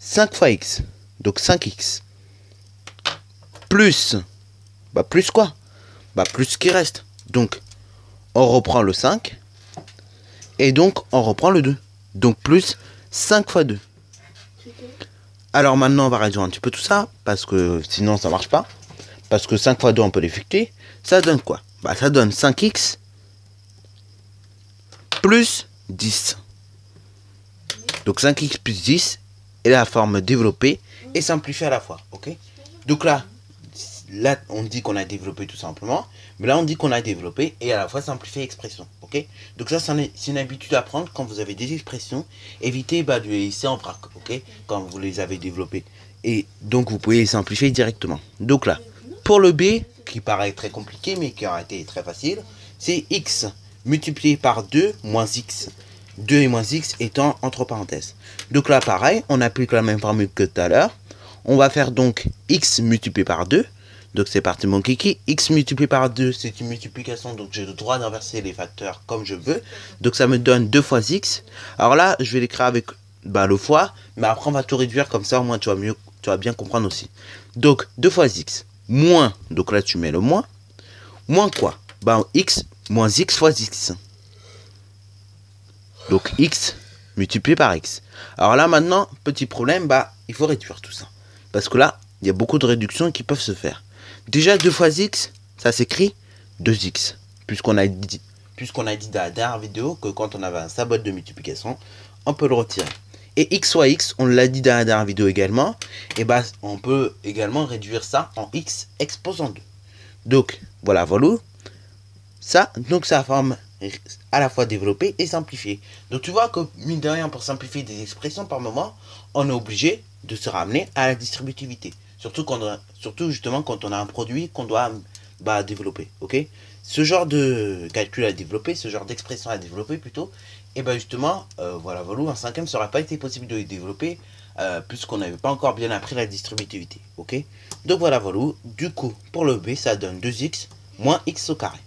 5 fois x, donc 5x, plus, plus quoi? Plus ce qui reste. Donc, on reprend le 5, et donc, on reprend le 2. Donc, plus 5 fois 2. Alors maintenant, on va réduire un petit peu tout ça, parce que sinon, ça marche pas. Parce que 5 fois 2, on peut l'effectuer. Ça donne quoi? Ça donne 5x plus 10. Donc 5x plus 10 est la forme développée et simplifiée à la fois. Ok. Donc là, on dit qu'on a développé tout simplement. Mais là, on dit qu'on a développé et à la fois simplifié l'expression. Ok. Donc ça, c'est une habitude à prendre quand vous avez des expressions. Évitez de les laisser en vrac. Ok. Quand vous les avez développées. Et donc, vous pouvez les simplifier directement. Donc là, pour le b, qui paraît très compliqué, mais qui aurait été très facile, c'est x multiplié par 2 moins x. 2 et moins x étant entre parenthèses. Donc là, pareil, on applique la même formule que tout à l'heure. On va faire donc x multiplié par 2. Donc c'est parti mon kiki. X multiplié par 2, c'est une multiplication. Donc j'ai le droit d'inverser les facteurs comme je veux. Donc ça me donne 2 fois x. Alors là, je vais l'écrire avec le fois. Mais après, on va tout réduire comme ça. Au moins, tu vas bien comprendre aussi. Donc 2 fois x. Moins, donc là tu mets le moins. Moins quoi? X moins x fois x. Donc x multiplié par x. Alors là maintenant, petit problème, il faut réduire tout ça. Parce que là, il y a beaucoup de réductions qui peuvent se faire. Déjà 2 fois x, ça s'écrit 2x. Puisqu'on a dit dans la dernière vidéo que quand on avait un symbole de multiplication, on peut le retirer. Et x fois x, on l'a dit dans la dernière vidéo également, et on peut également réduire ça en x exposant 2. Donc voilà. Ça, donc ça forme à la fois développée et simplifiée. Donc tu vois que mine de rien, pour simplifier des expressions par moment, on est obligé de se ramener à la distributivité. Surtout justement quand on a un produit qu'on doit développer. Ok. Ce genre de calcul à développer, ce genre d'expression à développer plutôt, et justement, en cinquième, ça n'aurait pas été possible de les développer puisqu'on n'avait pas encore bien appris la distributivité. Ok. Donc voilà. Du coup, pour le b, ça donne 2x moins x au carré.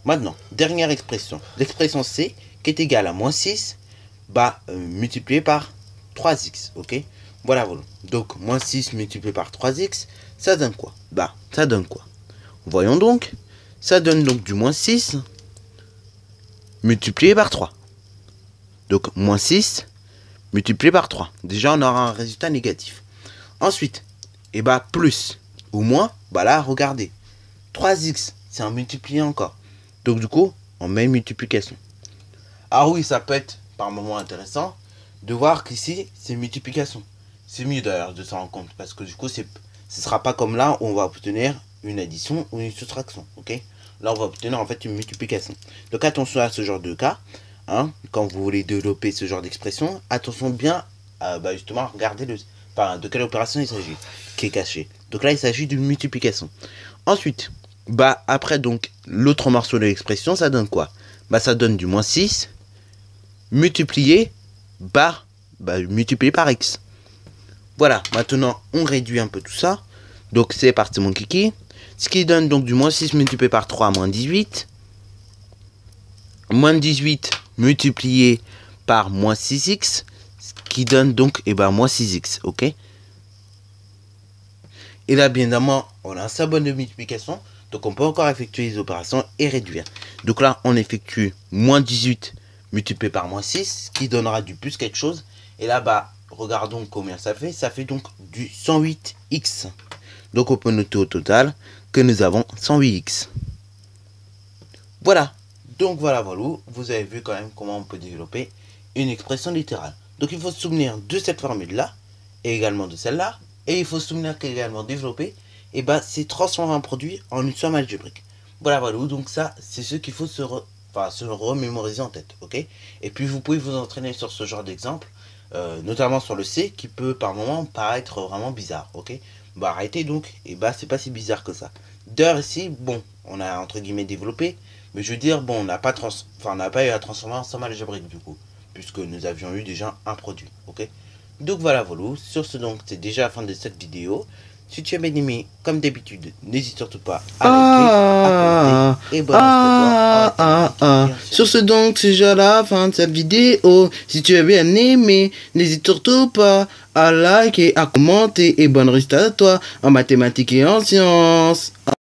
Maintenant, dernière expression. L'expression C qui est égale à moins 6 multiplié par 3x. Ok. Voilà. Donc, moins 6 multiplié par 3x, ça donne quoi? Ça donne quoi? Voyons donc. Ça donne donc du moins 6 multiplié par 3. Donc, moins 6 multiplié par 3. Déjà, on aura un résultat négatif. Ensuite, plus ou moins, là, regardez. 3x, c'est un multiplié encore. Donc, du coup, on met une multiplication. Ah oui, ça peut être par moment intéressant de voir qu'ici, c'est multiplication. C'est mieux d'ailleurs de s'en rendre compte parce que du coup, ce ne sera pas comme là où on va obtenir une addition ou une soustraction. Ok. Là, on va obtenir en fait une multiplication. Donc, attention à ce genre de cas. Quand vous voulez développer ce genre d'expression, attention bien justement à regarder de quelle opération il s'agit, qui est cachée. Donc là, il s'agit d'une multiplication. Ensuite, après donc l'autre morceau de l'expression, ça donne quoi? Ça donne du moins 6 multiplié par x. Voilà, maintenant on réduit un peu tout ça. Donc c'est parti mon kiki. Ce qui donne donc du moins 6 multiplié par 3 moins 18. Moins 18 multiplié par moins 6x. Ce qui donne donc moins 6x. Ok. Et là bien évidemment on a un symbole de multiplication. Donc on peut encore effectuer les opérations et réduire. Donc là on effectue moins 18 multiplié par moins 6. Ce qui donnera du plus quelque chose. Et là regardons combien ça fait. Ça fait donc du 108x. Donc on peut noter au total que nous avons 108x. Voilà. Donc voilà. Vous avez vu quand même comment on peut développer une expression littérale. Donc il faut se souvenir de cette formule-là. Et également de celle-là. Et il faut se souvenir qu'également développer, c'est transformer un produit en une somme algébrique. Voilà. Donc ça, c'est ce qu'il faut se remémoriser en tête. Ok. Et puis vous pouvez vous entraîner sur ce genre d'exemple. Notamment sur le C qui peut par moment paraître vraiment bizarre. Ok. Arrêtez donc. C'est pas si bizarre que ça. D'ailleurs ici, on a entre guillemets développé. Mais je veux dire, on n'a pas eu à transformer en somme algébrique du coup. Puisque nous avions eu déjà un produit. Ok. Donc voilà. Sur ce donc, c'est déjà la fin de cette vidéo. Si tu as bien aimé, comme d'habitude, n'hésite surtout pas à liker, à commenter et bonne reste. Sur ce donc, c'est déjà la fin de cette vidéo. Si tu as bien aimé, n'hésite surtout pas à liker, à commenter et bonne reste à toi en mathématiques et en sciences.